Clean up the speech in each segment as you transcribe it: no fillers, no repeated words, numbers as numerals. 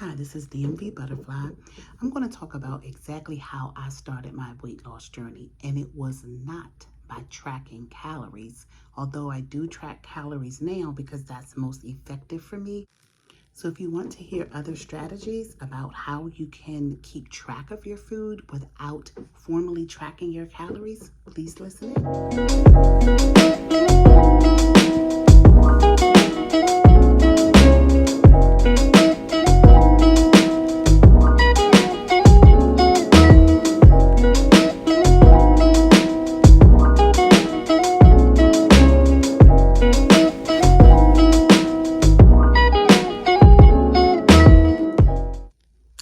Hi, this is DMV Butterfly. I'm going to talk about exactly how I started my weight loss journey, and it was not by tracking calories, although I do track calories now because that's most effective for me. So if you want to hear other strategies about how you can keep track of your food without formally tracking your calories, please listen in.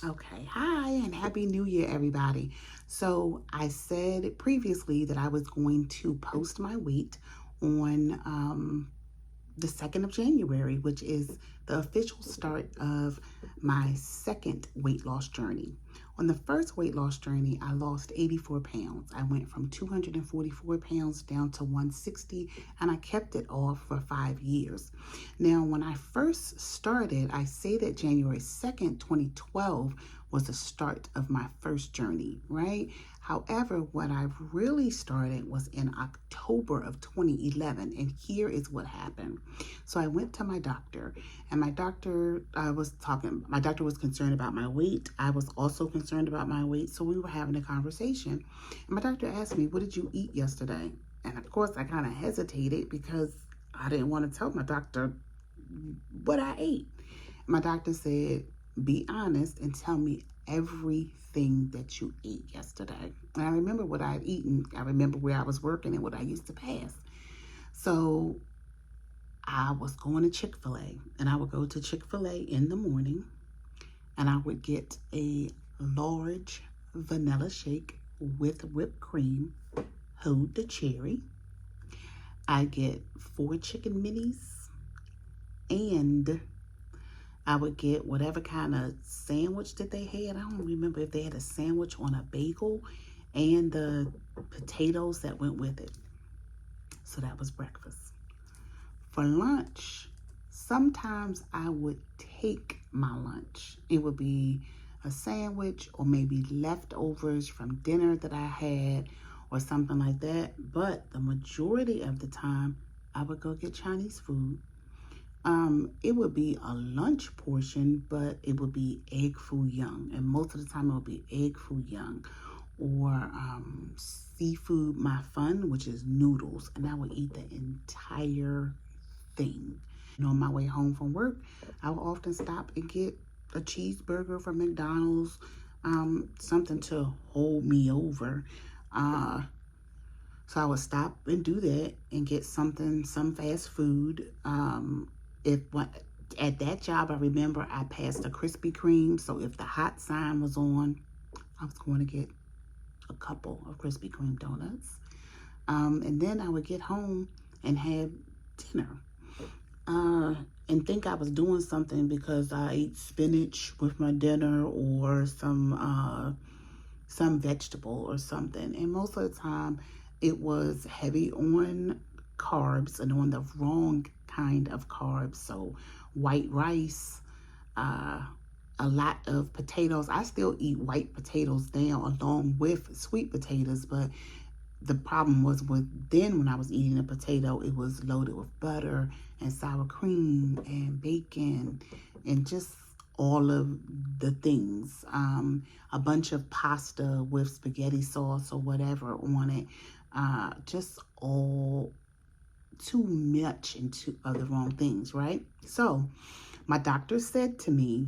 Okay, hi and happy new year, everybody. So I said previously that I was going to post my weight on the 2nd of January, which is the official start of my second weight loss journey. On the first weight loss journey, I lost 84 pounds. I went from 244 pounds down to 160, and I kept it off for 5 years. Now, when I first started, I say that January 2nd, 2012 was the start of my first journey, right? However, what I really started was in October of 2011, and here is what happened. So I went to my doctor, and my doctor was concerned about my weight. I was also concerned about my weight, so we were having a conversation. And my doctor asked me, "What did you eat yesterday?" And of course, I kind of hesitated because I didn't want to tell my doctor what I ate. My doctor said, "Be honest and tell me everything that you ate yesterday." And I remember what I had eaten. I remember where I was working and what I used to pass. So I was going to Chick-fil-A, and I would go to Chick-fil-A in the morning, and I would get a large vanilla shake with whipped cream, hold the cherry. I get 4 chicken minis, and I would get whatever kind of sandwich that they had. I don't remember if they had a sandwich on a bagel and the potatoes that went with it. So that was breakfast. For lunch, sometimes I would take my lunch. It would be a sandwich or maybe leftovers from dinner that I had or something like that. But the majority of the time, I would go get Chinese food. It would be a lunch portion, but it would be egg foo young. And most of the time it would be egg foo young or seafood my fun, which is noodles. And I would eat the entire thing. And on my way home from work, I would often stop and get a cheeseburger from McDonald's, something to hold me over. So I would stop and do that and get some fast food. At that job, I remember I passed a Krispy Kreme. So if the hot sign was on, I was going to get a couple of Krispy Kreme donuts. And then I would get home and have dinner. And think I was doing something because I ate spinach with my dinner or some vegetable or something. And most of the time, it was heavy on carbs and on the wrong kind of carbs. So white rice, a lot of potatoes. I still eat white potatoes now along with sweet potatoes, but the problem was when I was eating a potato, it was loaded with butter and sour cream and bacon and just all of the things. A bunch of pasta with spaghetti sauce or whatever on it. Just all too much and too of the wrong things, right? So my doctor said to me,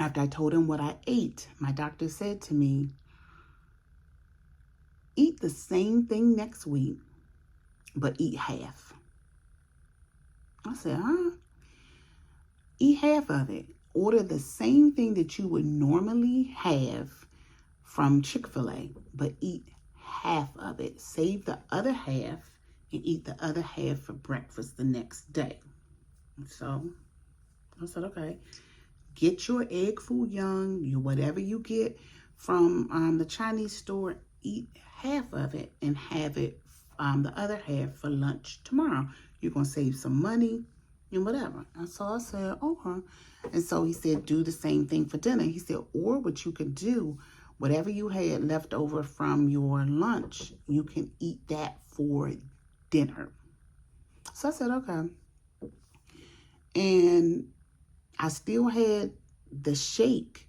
after I told him what I ate, my doctor said to me, "Eat the same thing next week, but eat half." I said, "Huh?" Eat half of it. Order the same thing that you would normally have from Chick-fil-A, but eat half of it. Save the other half and eat the other half for breakfast the next day. So I said, okay. Get your egg foo young, whatever you get from the Chinese store, eat half of it and have it the other half for lunch tomorrow. You're going to save some money and whatever. And so I said, okay. And so he said, do the same thing for dinner. He said, or what you could do, whatever you had left over from your lunch, you can eat that for dinner. So I said, okay. And I still had the shake.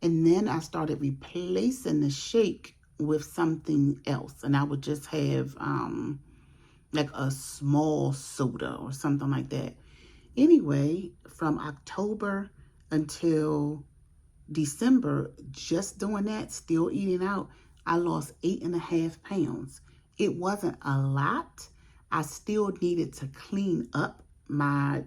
And then I started replacing the shake with something else. And I would just have like a small soda or something like that. Anyway, from October until December, just doing that, still eating out, I lost 8.5 pounds. It wasn't a lot. I still needed to clean up my,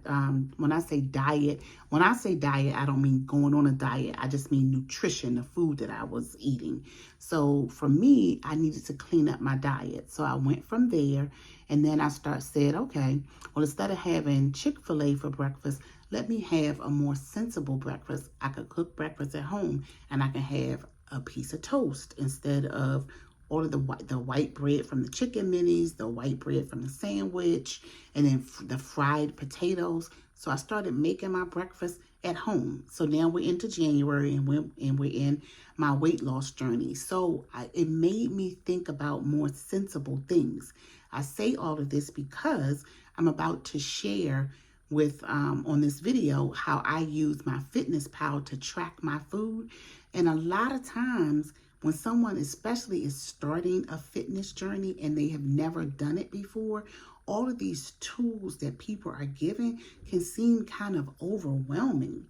when I say diet, I don't mean going on a diet. I just mean nutrition, the food that I was eating. So for me, I needed to clean up my diet. So I went from there, and then I said, okay, well, instead of having Chick-fil-A for breakfast, let me have a more sensible breakfast. I could cook breakfast at home, and I can have a piece of toast instead of all of the white bread from the chicken minis, the white bread from the sandwich, and then the fried potatoes. So I started making my breakfast at home. So now we're into January, and we're in my weight loss journey. So it made me think about more sensible things. I say all of this because I'm about to share with on this video how I use my FitnessPal to track my food. And a lot of times when someone especially is starting a fitness journey and they have never done it before, all of these tools that people are giving can seem kind of overwhelming.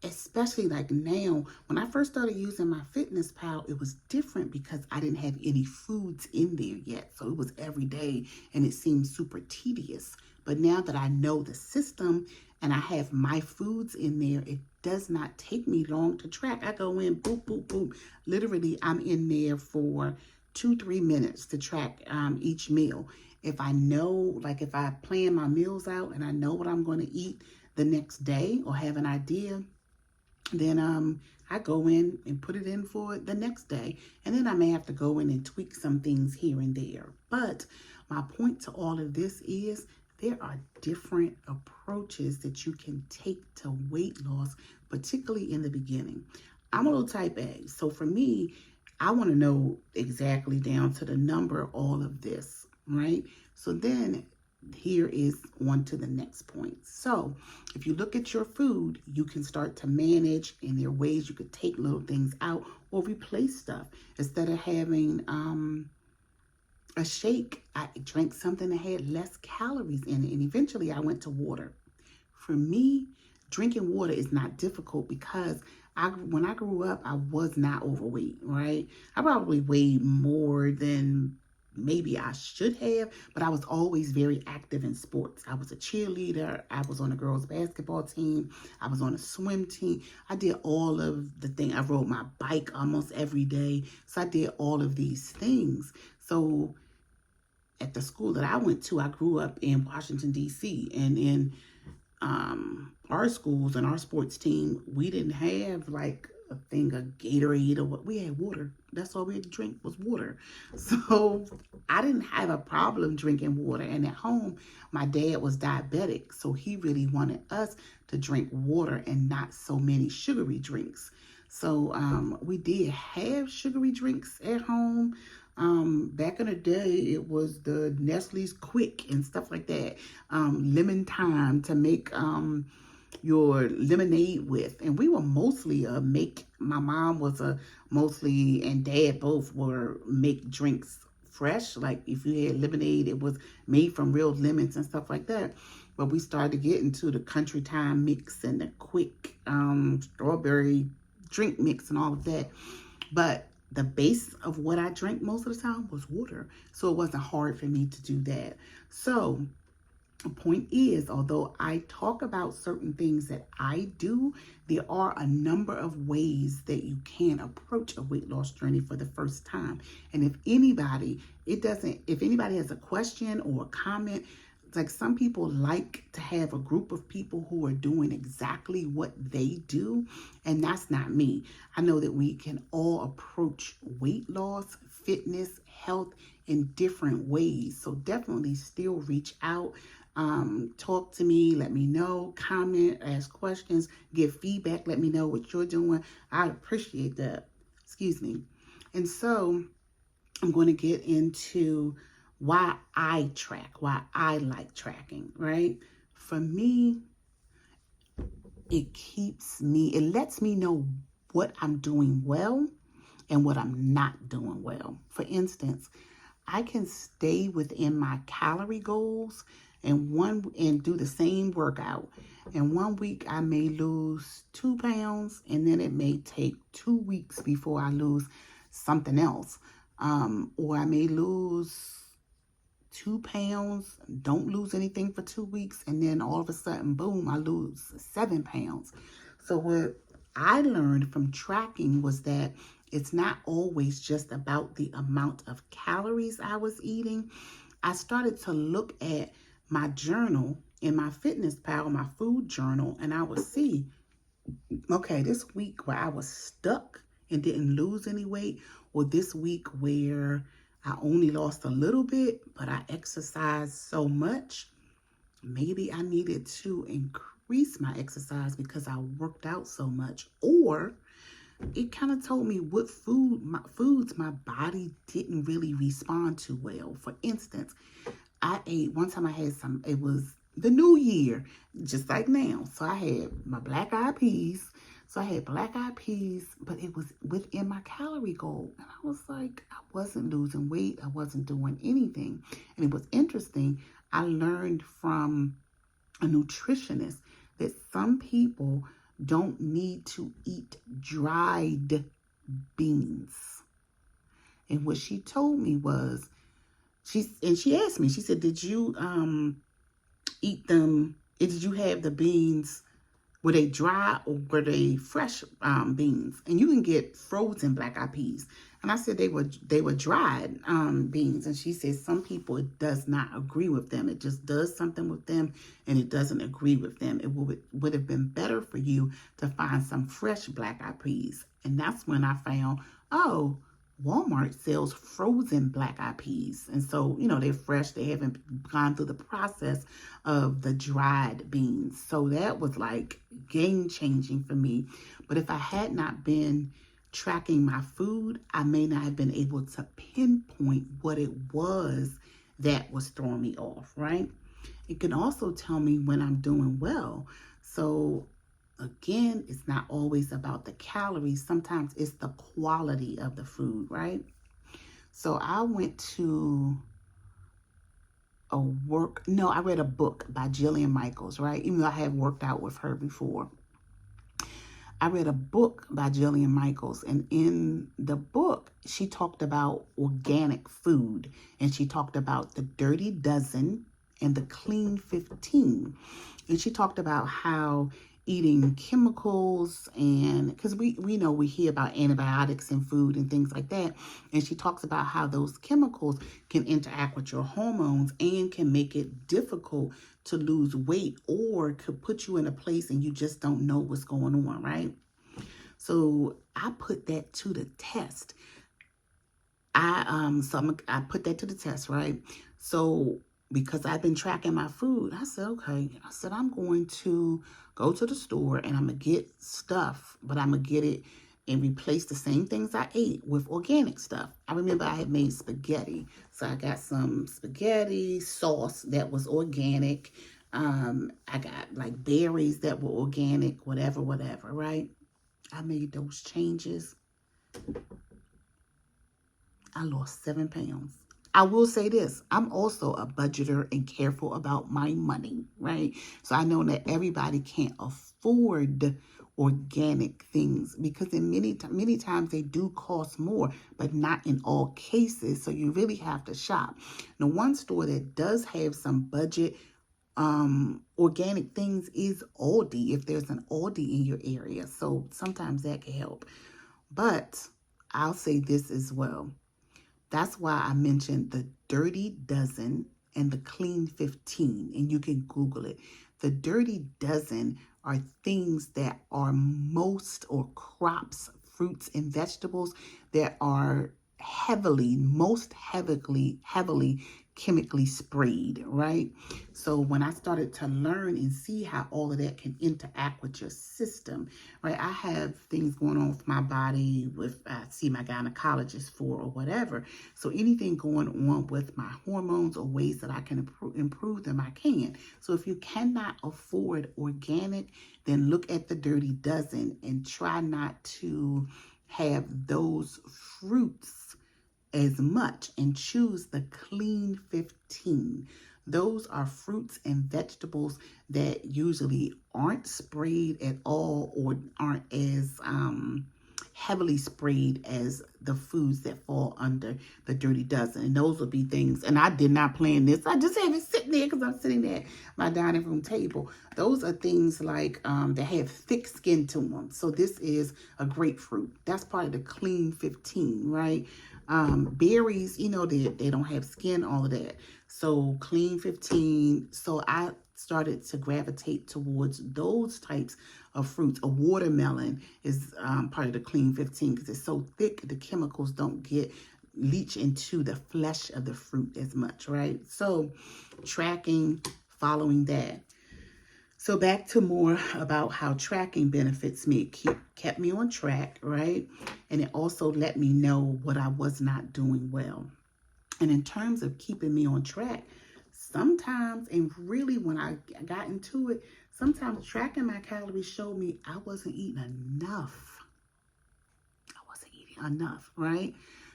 Especially like now, when I first started using my FitnessPal, it was different because I didn't have any foods in there yet. So it was every day and it seemed super tedious. But now that I know the system and I have my foods in there, it does not take me long to track. I go in, boop, boop, boop. Literally, I'm in there for 2-3 minutes to track each meal. If I know, like if I plan my meals out and I know what I'm going to eat the next day or have an idea, then I go in and put it in for the next day. And then I may have to go in and tweak some things here and there. But my point to all of this is there are different approaches that you can take to weight loss, particularly in the beginning. I'm a little type A. So for me, I want to know exactly down to the number all of this, right? So then here is on to the next point. So if you look at your food, you can start to manage, and there are ways you could take little things out or replace stuff. Instead of having a shake, I drank something that had less calories in it, and eventually I went to water. For me, drinking water is not difficult because when I grew up, I was not overweight, right? I probably weighed more than maybe I should have, but I was always very active in sports. I was a cheerleader. I was on a girls' basketball team. I was on a swim team. I did all of the things. I rode my bike almost every day. So I did all of these things. So at the school that I went to, I grew up in Washington, D.C., and in our schools and our sports team, we didn't have like a thing of Gatorade or what. We had water. That's all we had to drink was water. So I didn't have a problem drinking water. And at home, my dad was diabetic, so he really wanted us to drink water and not so many sugary drinks. So we did have sugary drinks at home. Back in the day, it was the Nestle's Quick and stuff like that. Lemon Time to make your lemonade with. And we were mostly my mom was mostly, and dad both were make drinks fresh. Like if you had lemonade, it was made from real lemons and stuff like that. But we started to get into the Country Time mix and the Quick strawberry drink mix and all of that. But the base of what I drank most of the time was water. So it wasn't hard for me to do that. So the point is, although I talk about certain things that I do, there are a number of ways that you can approach a weight loss journey for the first time. And if anybody has a question or a comment, like some people like to have a group of people who are doing exactly what they do, and that's not me. I know that we can all approach weight loss, fitness, health in different ways. So definitely still reach out. Talk to me, let me know, comment, ask questions, give feedback, let me know what you're doing. I appreciate that. Excuse me. And so I'm going to get into why I track, why I like tracking, right? For me, it lets me know what I'm doing well and what I'm not doing well. For instance, I can stay within my calorie goals and do the same workout. And 1 week I may lose 2 pounds, and then it may take 2 weeks before I lose something else. Or I may lose 2 pounds, don't lose anything for 2 weeks, and then all of a sudden, boom, I lose 7 pounds. So what I learned from tracking was that it's not always just about the amount of calories I was eating. I started to look at my journal in my MyFitnessPal, my food journal, and I would see, okay, this week where I was stuck and didn't lose any weight, or this week where I only lost a little bit, but I exercised so much, maybe I needed to increase my exercise because I worked out so much. Or it kind of told me what foods my body didn't really respond to well. For instance, one time I had it was the new year, just like now. So I had my black eyed peas. So I had black eyed peas, but it was within my calorie goal. And I was like, I wasn't losing weight. I wasn't doing anything. And it was interesting. I learned from a nutritionist that some people don't need to eat dried beans. And what she told me was, she asked me, she said, did you eat them? Did you have the beans? Were they dry or were they fresh beans? And you can get frozen black eyed peas. And I said they were dried beans. And she said some people, it does not agree with them. It just does something with them and it doesn't agree with them. It would have been better for you to find some fresh black eyed peas. And that's when I found, oh, Walmart sells frozen black eyed peas. And so, they're fresh. They haven't gone through the process of the dried beans. So that was like game changing for me. But if I had not been tracking my food, I may not have been able to pinpoint what it was that was throwing me off, right? It can also tell me when I'm doing well. So again, it's not always about the calories. Sometimes it's the quality of the food, right? So I went to I read a book by Jillian Michaels, right? Even though I had worked out with her before. I read a book by Jillian Michaels, and in the book, she talked about organic food, and she talked about the Dirty Dozen and the Clean 15. And she talked about how eating chemicals, and because we know we hear about antibiotics in food and things like that, and she talks about how those chemicals can interact with your hormones and can make it difficult to lose weight, or could put you in a place and you just don't know what's going on, right? So I put that to the test. I put that to the test, right? So because I've been tracking my food, I said, okay. I said, I'm going to go to the store and I'm going to get stuff, but I'm going to get it and replace the same things I ate with organic stuff. I remember I had made spaghetti. So I got some spaghetti sauce that was organic. I got like berries that were organic, whatever, right? I made those changes. I lost 7 pounds. I will say this, I'm also a budgeter and careful about my money, right? So I know that everybody can't afford organic things because in many times they do cost more, but not in all cases. So you really have to shop. Now, one store that does have some budget organic things is Aldi, if there's an Aldi in your area. So sometimes that can help. But I'll say this as well. That's why I mentioned the Dirty Dozen and the Clean 15, and you can Google it. The Dirty Dozen are things that are or crops, fruits, and vegetables that are most heavily chemically sprayed, right? So when I started to learn and see how all of that can interact with your system, right? I have things going on with my body with I see my gynecologist for or whatever. So anything going on with my hormones or ways that I can improve them, I can. So if you cannot afford organic, then look at the Dirty Dozen and try not to have those fruits as much and choose the Clean 15. Those are fruits and vegetables that usually aren't sprayed at all or aren't as heavily sprayed as the foods that fall under the Dirty Dozen. And those will be things, and I did not plan this. I just have it sitting there because I'm sitting at my dining room table. Those are things like that have thick skin to them. So this is a grapefruit. That's part of the Clean 15, right? Berries, you know, they don't have skin, all of that. So Clean 15. So I started to gravitate towards those types of fruits. A watermelon is part of the Clean 15 because it's so thick, the chemicals don't leach into the flesh of the fruit as much, right? So tracking, following that. So back to more about how tracking benefits me. It kept me on track, right? And it also let me know what I was not doing well. And in terms of keeping me on track, sometimes, and really when I got into it, sometimes tracking my calories showed me I wasn't eating enough. I wasn't eating enough, right?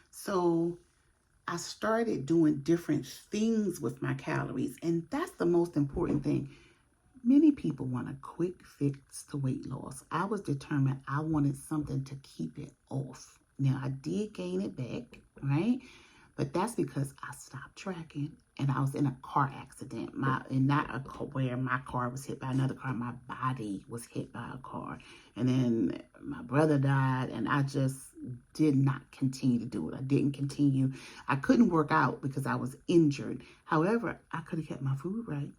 So I started doing different things with my calories. And that's the most important thing. Many people want a quick fix to weight loss. I was determined I wanted something to keep it off. Now, I did gain it back, right? But that's because I stopped tracking and I was in a car accident. Where my car was hit by another car. My body was hit by a car. And then my brother died and I just did not continue to do it. I didn't continue. I couldn't work out because I was injured. However, I could have kept my food right.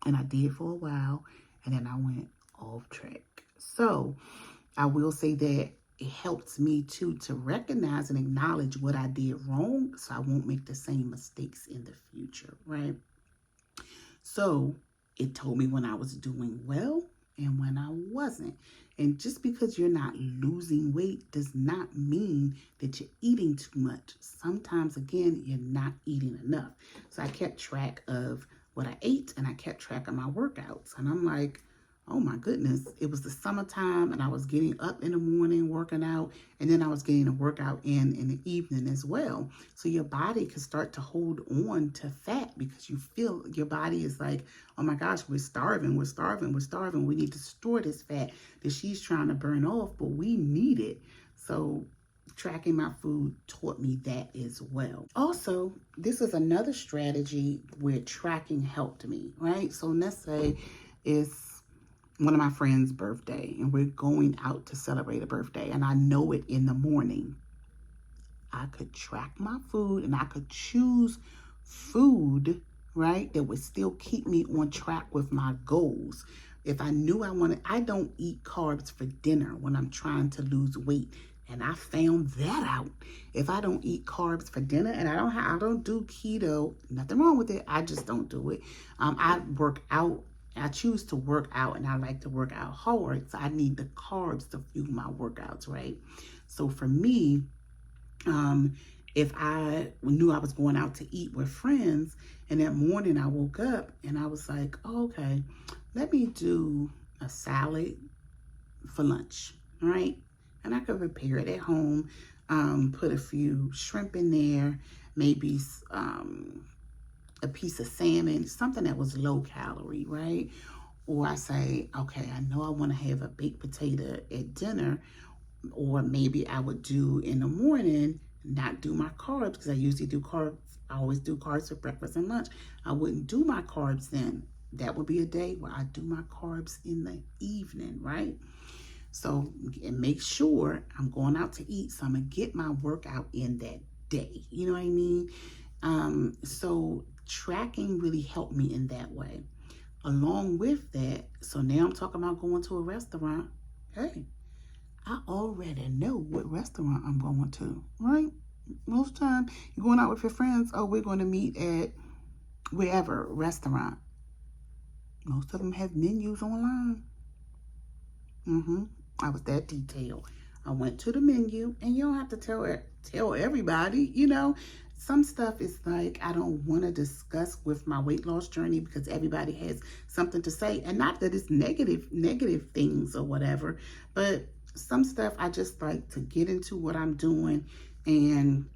And I did for a while, and then I went off track. So I will say that it helps me too to recognize and acknowledge what I did wrong so I won't make the same mistakes in the future, right? So it told me when I was doing well and when I wasn't. And just because you're not losing weight does not mean that you're eating too much. Sometimes, again, you're not eating enough. So I kept track of what I ate and I kept track of my workouts. And I'm like, oh my goodness, it was the summertime and I was getting up in the morning working out, and then I was getting a workout in the evening as well. So your body can start to hold on to fat because you feel your body is like, oh my gosh, we're starving. We need to store this fat that she's trying to burn off, but we need it. So tracking my food taught me that as well. Also, this is another strategy where tracking helped me, right? So let's say it's one of my friend's birthday and we're going out to celebrate a birthday and I know it in the morning. I could track my food and I could choose food, right, that would still keep me on track with my goals. If I knew I don't eat carbs for dinner when I'm trying to lose weight. And I found that out. If I don't eat carbs for dinner and I don't do keto, nothing wrong with it. I just don't do it. I work out. I choose to work out and I like to work out hard. So I need the carbs to fuel my workouts, right? So for me, if I knew I was going out to eat with friends and that morning I woke up and I was like, oh, okay, let me do a salad for lunch, right? And I could prepare it at home, put a few shrimp in there, maybe a piece of salmon, something that was low calorie, right? Or I say, okay, I know I want to have a baked potato at dinner, or maybe I would do in the morning, not do my carbs because I usually do carbs. I always do carbs for breakfast and lunch. I wouldn't do my carbs then. That would be a day where I do my carbs in the evening, right? So, and make sure I'm going out to eat, so I'm going to get my workout in that day. You know what I mean? So tracking really helped me in that way. Along with that, so now I'm talking about going to a restaurant. Hey, I already know what restaurant I'm going to, right? Most time you're going out with your friends, oh, we're going to meet at wherever, restaurant, most of them have menus online. I was that detailed. I went to the menu, and you don't have to tell everybody, you know. Some stuff is like I don't want to discuss with my weight loss journey because everybody has something to say, and not that it's negative things or whatever, but some stuff I just like to get into what I'm doing and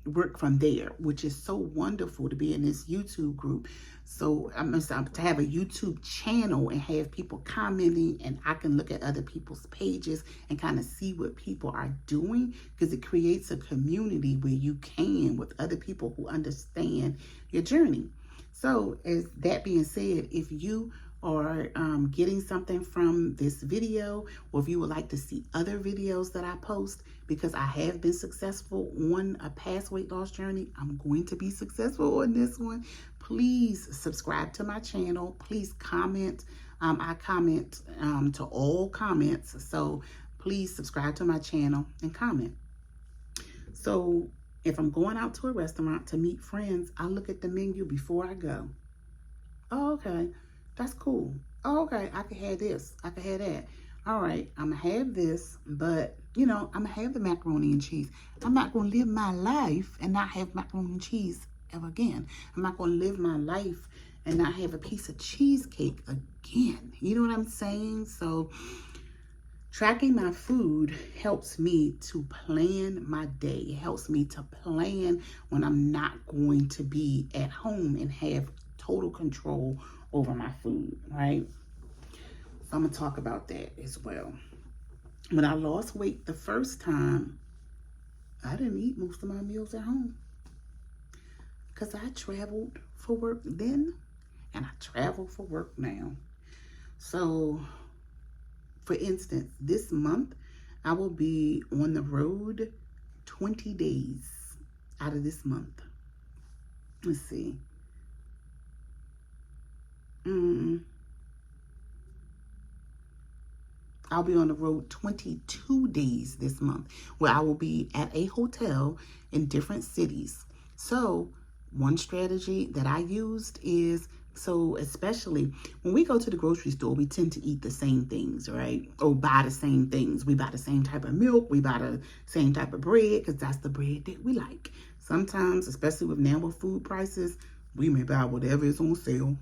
work from there, which is so wonderful to be in this YouTube group. So I'm to have a YouTube channel and have people commenting, and I can look at other people's pages and kind of see what people are doing, because it creates a community where you can with other people who understand your journey. So as that being said, if you are getting something from this video, or if you would like to see other videos that I post, because I have been successful on a past weight loss journey, I'm going to be successful on this one. Please subscribe to my channel. Please comment. I comment to all comments, so please subscribe to my channel and comment. So if I'm going out to a restaurant to meet friends, I look at the menu before I go. Oh, okay. That's cool. Oh, okay. I could have this. I could have that. All right. I'm going to have this, but, you know, I'm going to have the macaroni and cheese. I'm not going to live my life and not have macaroni and cheese ever again. I'm not going to live my life and not have a piece of cheesecake again. You know what I'm saying? So tracking my food helps me to plan my day. It helps me to plan when I'm not going to be at home and have total control over my food, right? So I'm gonna talk about that as well. When I lost weight the first time, I didn't eat most of my meals at home because I traveled for work then and I travel for work now. So for instance, this month I will be on the road 20 days out of this month. Let's see. I'll be on the road 22 days this month, where I will be at a hotel in different cities. So one strategy that I used is, so especially when we go to the grocery store, we tend to eat the same things, right? Or buy the same things. We buy the same type of milk. We buy the same type of bread because that's the bread that we like. Sometimes, especially with now with food prices, we may buy whatever is on sale.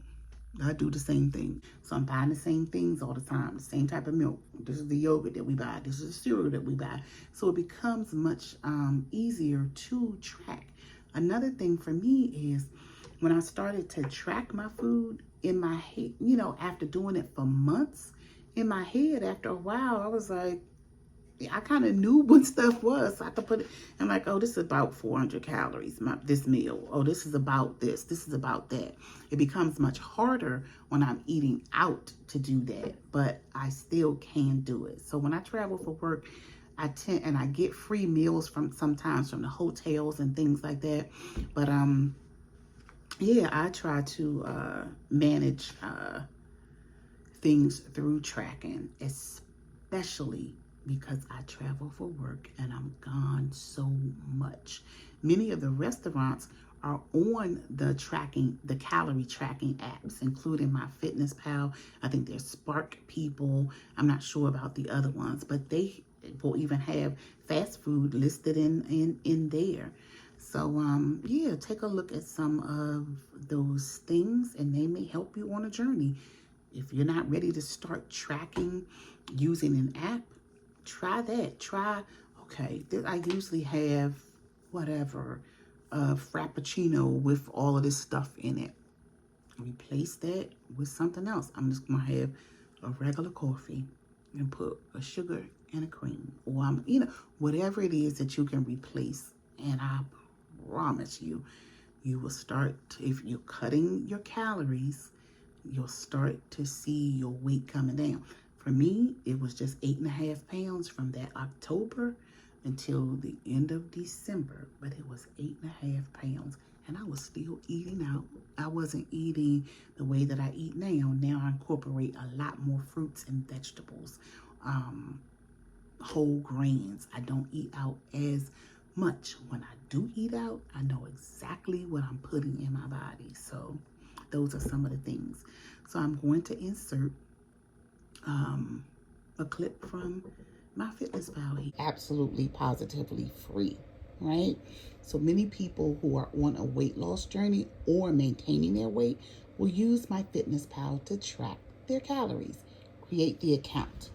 I do the same thing. So I'm buying the same things all the time, the same type of milk. This is the yogurt that we buy. This is the cereal that we buy. So it becomes much easier to track. Another thing for me is when I started to track my food in my head, you know, after doing it for months, in my head, after a while, I was like, I kind of knew what stuff was. So I could put it, I'm like, oh, this is about 400 calories, this meal. Oh, this is about this. This is about that. It becomes much harder when I'm eating out to do that, but I still can do it. So when I travel for work, I get free meals sometimes from the hotels and things like that. But yeah, I try to manage things through tracking, especially because I travel for work and I'm gone so much. Many of the restaurants are on the calorie tracking apps, including MyFitnessPal. I think there's Spark People. I'm not sure about the other ones, but they will even have fast food listed in there. So yeah, take a look at some of those things and they may help you on a journey. If you're not ready to start tracking using an app, try that. Okay, I usually have whatever, Frappuccino with all of this stuff in it. Replace that with something else. I'm just going to have a regular coffee and put a sugar and a cream. Or, whatever it is that you can replace. And I promise you, you will start, if you're cutting your calories, you'll start to see your weight coming down. For me, it was just 8.5 pounds from that October until the end of December, but it was 8.5 pounds, and I was still eating out. I wasn't eating the way that I eat now. Now I incorporate a lot more fruits and vegetables, whole grains. I don't eat out as much. When I do eat out, I know exactly what I'm putting in my body. So those are some of the things. So I'm going to insert a clip from MyFitnessPal. Absolutely, positively free, right? So many people who are on a weight loss journey or maintaining their weight will use MyFitnessPal to track their calories. Create the account.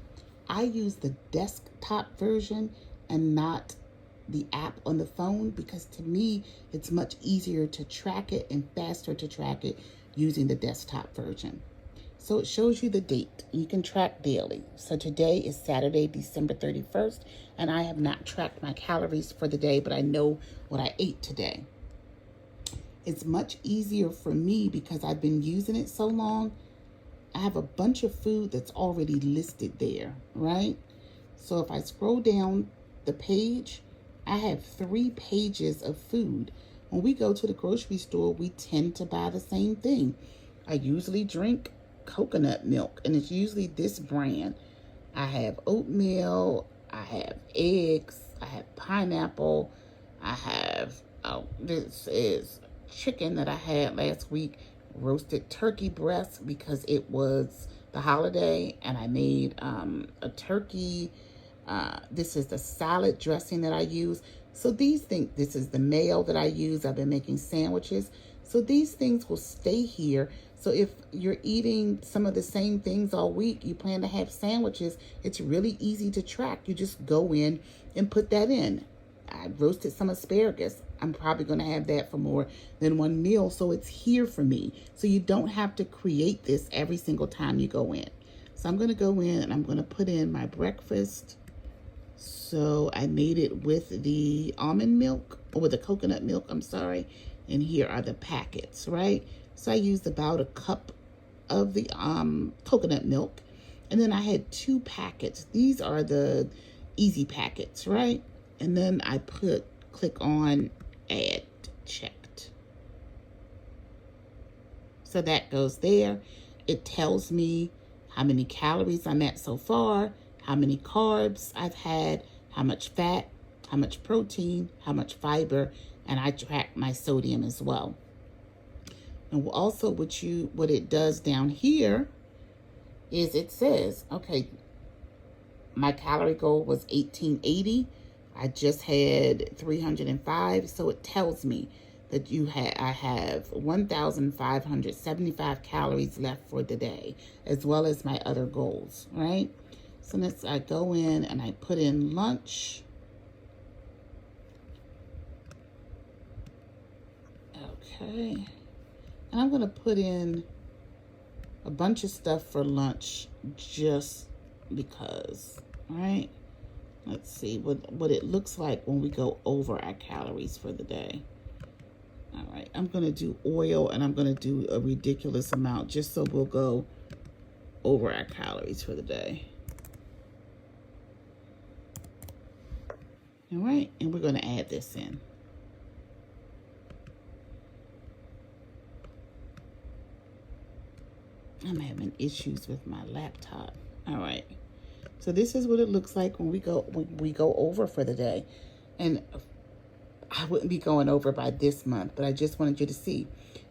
I use the desktop version and not the app on the phone because to me, it's much easier to track it and faster to track it using the desktop version. So it shows you the date. You can track daily. So today is Saturday, December 31st, and I have not tracked my calories for the day, but I know what I ate today. It's much easier for me because I've been using it so long. I have a bunch of food that's already listed there, right? So if I scroll down the page, I have 3 pages of food. When we go to the grocery store, we tend to buy the same thing. I usually drink coconut milk, and it's usually this brand. I have oatmeal, I have eggs, I have pineapple, I have, this is chicken that I had last week, roasted turkey breast because it was the holiday, and I made a turkey. This is the salad dressing that I use. So these things, this is the mayo that I use. I've been making sandwiches. So these things will stay here. So if you're eating some of the same things all week, you plan to have sandwiches, it's really easy to track. You just go in and put that in. I roasted some asparagus. I'm probably going to have that for more than one meal. So it's here for me. So you don't have to create this every single time you go in. So I'm going to go in and I'm going to put in my breakfast. So I made it with the almond milk, or with the coconut milk, I'm sorry. And here are the packets, right? So I used about a cup of the coconut milk. And then I had 2 packets. These are the easy packets, right? And then I click on add checked. So that goes there. It tells me how many calories I'm at so far, how many carbs I've had, how much fat, how much protein, how much fiber, and I track my sodium as well. And also what it does down here is it says, okay, my calorie goal was 1880. I just had 305, so it tells me that I have 1,575 calories left for the day, as well as my other goals, right? So next I go in and I put in lunch. Okay. And I'm going to put in a bunch of stuff for lunch just because, right? Let's see what it looks like when we go over our calories for the day. All right, I'm going to do oil, and I'm going to do a ridiculous amount just so we'll go over our calories for the day. All right, and we're going to add this in. I'm having issues with my laptop. All right. So this is what it looks like when we go over for the day. And I wouldn't be going over by this month, but I just wanted you to see.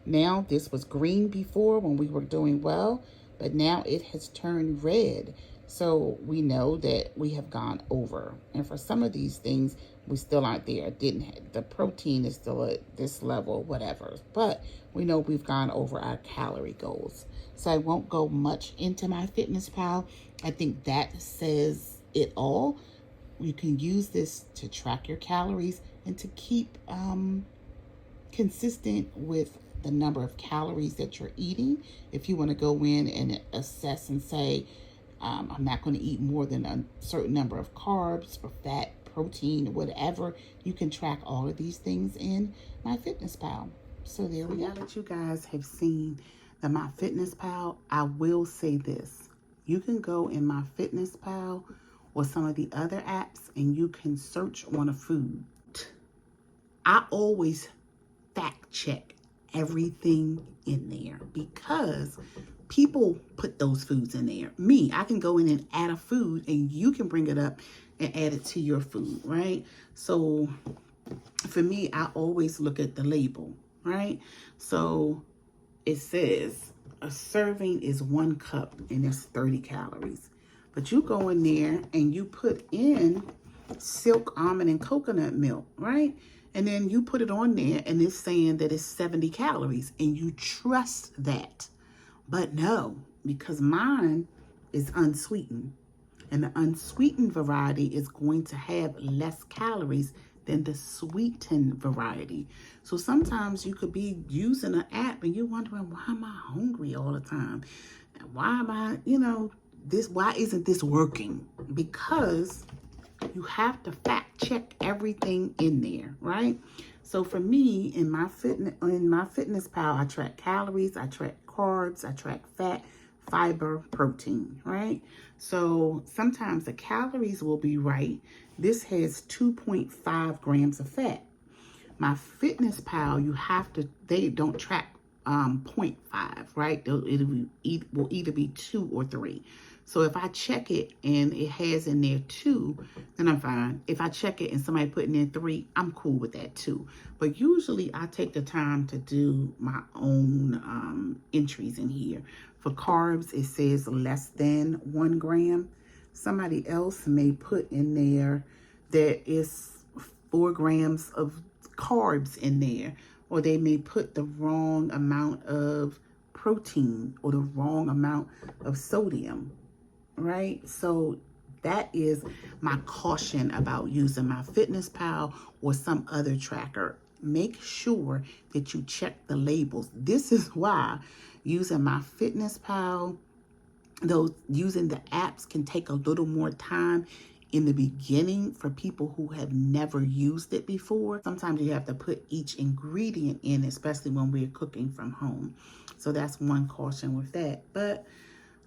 Now, this was green before when we were doing well, but now it has turned red. So we know that we have gone over. And for some of these things, we still aren't there. The protein is still at this level, whatever. But we know we've gone over our calorie goals. So I won't go much into MyFitnessPal. I think that says it all. You can use this to track your calories and to keep consistent with the number of calories that you're eating. If you want to go in and assess and say, I'm not going to eat more than a certain number of carbs or fat, protein, whatever, you can track all of these things in MyFitnessPal. So there we go. Now that you guys have seen the MyFitnessPal, I will say this. You can go in MyFitnessPal or some of the other apps and you can search on a food. I always fact check everything in there because people put those foods in there. Me, I can go in and add a food and you can bring it up and add it to your food, right? So for me, I always look at the label, right? So it says a serving is 1 cup and it's 30 calories. But you go in there and you put in silk almond and coconut milk, right? And then you put it on there and it's saying that it's 70 calories and you trust that. But no, because mine is unsweetened. And the unsweetened variety is going to have less calories than the sweetened variety. So sometimes you could be using an app and you're wondering, why am I hungry all the time? Why am I, why isn't this working? Because you have to fact check everything in there, right? So for me, in my fitness pal, I track calories, I track carbs, I track fat, fiber, protein, right? So sometimes the calories will be right. This has 2.5 grams of fat. My fitness pal, they don't track 0.5, right? It will either be 2 or 3. So if I check it and it has in there 2, then I'm fine. If I check it and somebody put in there 3, I'm cool with that too. But usually I take the time to do my own entries in here. For carbs, it says less than 1 gram. Somebody else may put in there that is 4 grams of carbs in there, or they may put the wrong amount of protein or the wrong amount of sodium, right? So that is my caution about using my Fitness Pal or some other tracker. Make sure that you check the labels. This is why using my Fitness Pal, using the apps can take a little more time in the beginning for people who have never used it before. Sometimes you have to put each ingredient in, especially when we're cooking from home. So that's one caution with that. But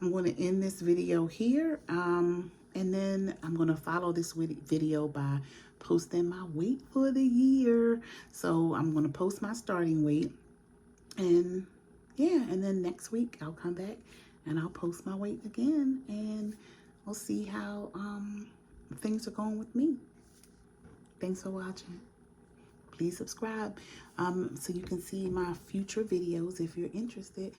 I'm going to end this video here. And then I'm going to follow this video by posting my weight for the year. So I'm going to post my starting weight. And yeah, and then next week I'll come back and I'll post my weight again. And we'll see how things are going with me. Thanks for watching. Please subscribe so you can see my future videos if you're interested.